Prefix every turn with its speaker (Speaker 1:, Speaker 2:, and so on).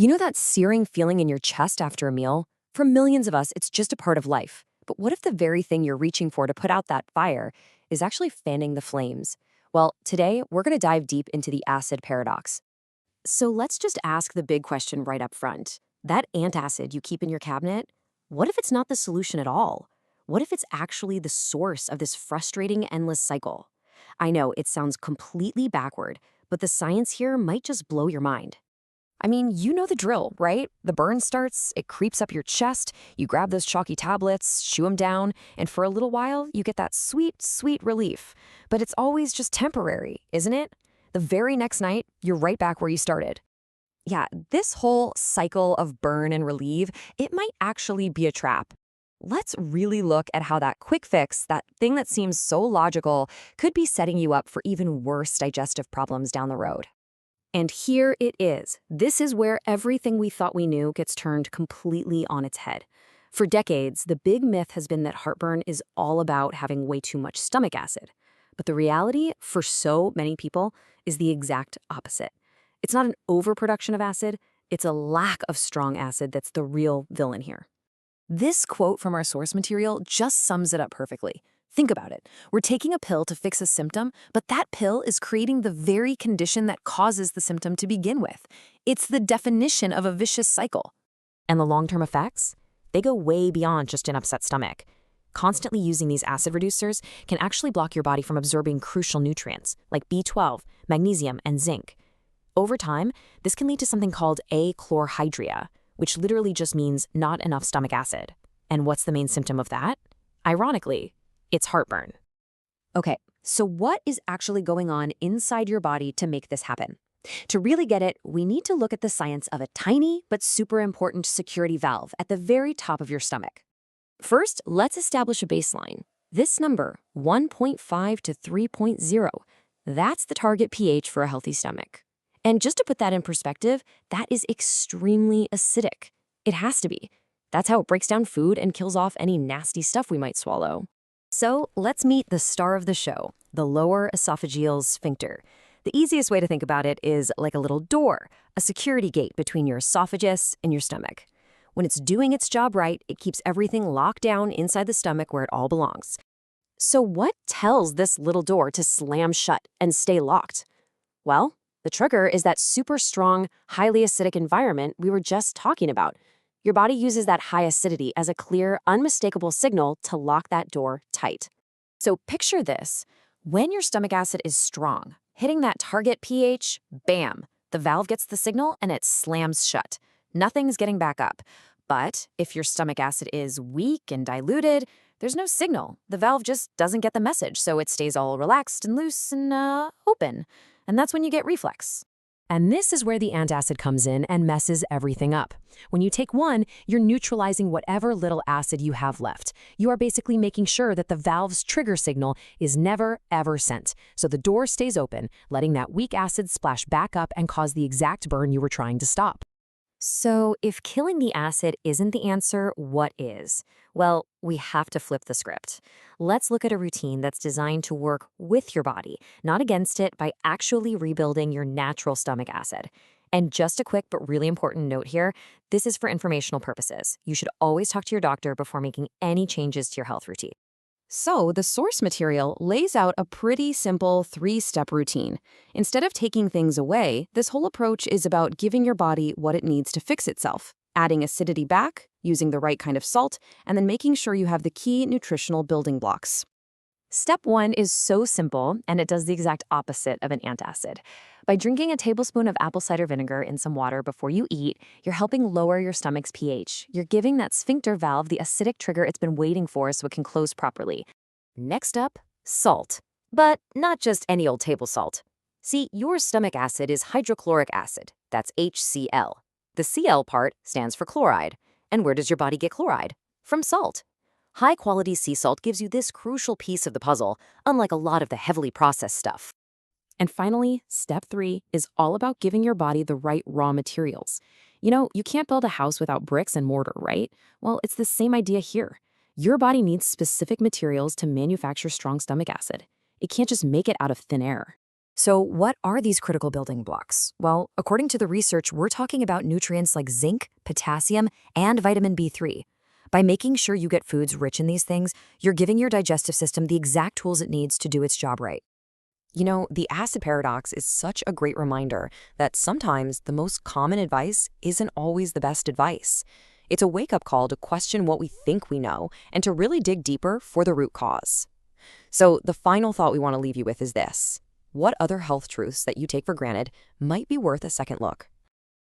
Speaker 1: You know that searing feeling in your chest after a meal? For millions of us, it's just a part of life. But what if the very thing you're reaching for to put out that fire is actually fanning the flames? Well, today we're going to dive deep into the acid paradox. So let's just ask the big question right up front. That antacid you keep in your cabinet, what if it's not the solution at all? What if it's actually the source of this frustrating, endless cycle? I know it sounds completely backward, but the science here might just blow your mind. I mean, you know the drill, right? The burn starts, it creeps up your chest, you grab those chalky tablets, chew them down, and for a little while, you get that sweet, sweet relief. But it's always just temporary, isn't it? The very next night, you're right back where you started. Yeah, this whole cycle of burn and relieve, it might actually be a trap. Let's really look at how that quick fix, that thing that seems so logical, could be setting you up for even worse digestive problems down the road. And here it is. This is where everything we thought we knew gets turned completely on its head. For decades, the big myth has been that heartburn is all about having way too much stomach acid. But the reality, for so many people, is the exact opposite. It's not an overproduction of acid, it's a lack of strong acid that's the real villain here. This quote from our source material just sums it up perfectly. Think about it. We're taking a pill to fix a symptom, but that pill is creating the very condition that causes the symptom to begin with. It's the definition of a vicious cycle. And the long-term effects? They go way beyond just an upset stomach. Constantly using these acid reducers can actually block your body from absorbing crucial nutrients like B12, magnesium, and zinc. Over time, this can lead to something called achlorhydria, which literally just means not enough stomach acid. And what's the main symptom of that? Ironically, it's heartburn. Okay, so what is actually going on inside your body to make this happen? To really get it, we need to look at the science of a tiny but super important security valve at the very top of your stomach. First, let's establish a baseline. This number, 1.5 to 3.0, that's the target pH for a healthy stomach. And just to put that in perspective, that is extremely acidic. It has to be. That's how it breaks down food and kills off any nasty stuff we might swallow. So let's meet the star of the show, the lower esophageal sphincter. The easiest way to think about it is like a little door, a security gate between your esophagus and your stomach. When it's doing its job right, it keeps everything locked down inside the stomach where it all belongs. So what tells this little door to slam shut and stay locked? Well, the trigger is that super strong, highly acidic environment we were just talking about. Your body uses that high acidity as a clear, unmistakable signal to lock that door tight. So picture this. When your stomach acid is strong, hitting that target pH, bam, the valve gets the signal and it slams shut. Nothing's getting back up. But if your stomach acid is weak and diluted, there's no signal. The valve just doesn't get the message, so it stays all relaxed and loose and open. And that's when you get reflux. And this is where the antacid comes in and messes everything up. When you take one, you're neutralizing whatever little acid you have left. You are basically making sure that the valve's trigger signal is never, ever sent. So the door stays open, letting that weak acid splash back up and cause the exact burn you were trying to stop. So if killing the acid isn't the answer, what is? Well, we have to flip the script. Let's look at a routine that's designed to work with your body, not against it, by actually rebuilding your natural stomach acid. And just a quick but really important note here, this is for informational purposes. You should always talk to your doctor before making any changes to your health routine. So the source material lays out a pretty simple 3-step routine. Instead of taking things away, this whole approach is about giving your body what it needs to fix itself, adding acidity back, using the right kind of salt, and then making sure you have the key nutritional building blocks. Step 1 is so simple, and it does the exact opposite of an antacid. By drinking a tablespoon of apple cider vinegar in some water before you eat, you're helping lower your stomach's pH. You're giving that sphincter valve the acidic trigger it's been waiting for so it can close properly. Next up, salt. But not just any old table salt. See, your stomach acid is hydrochloric acid. That's HCl. The Cl part stands for chloride. And where does your body get chloride? From salt. High-quality sea salt gives you this crucial piece of the puzzle, unlike a lot of the heavily processed stuff. And finally, step 3 is all about giving your body the right raw materials. You know, you can't build a house without bricks and mortar, right? Well, it's the same idea here. Your body needs specific materials to manufacture strong stomach acid. It can't just make it out of thin air. So, what are these critical building blocks? Well, according to the research, we're talking about nutrients like zinc, potassium, and vitamin B3. By making sure you get foods rich in these things, you're giving your digestive system the exact tools it needs to do its job right. The acid paradox is such a great reminder that sometimes the most common advice isn't always the best advice. It's a wake-up call to question what we think we know and to really dig deeper for the root cause. So the final thought we want to leave you with is this. What other health truths that you take for granted might be worth a second look?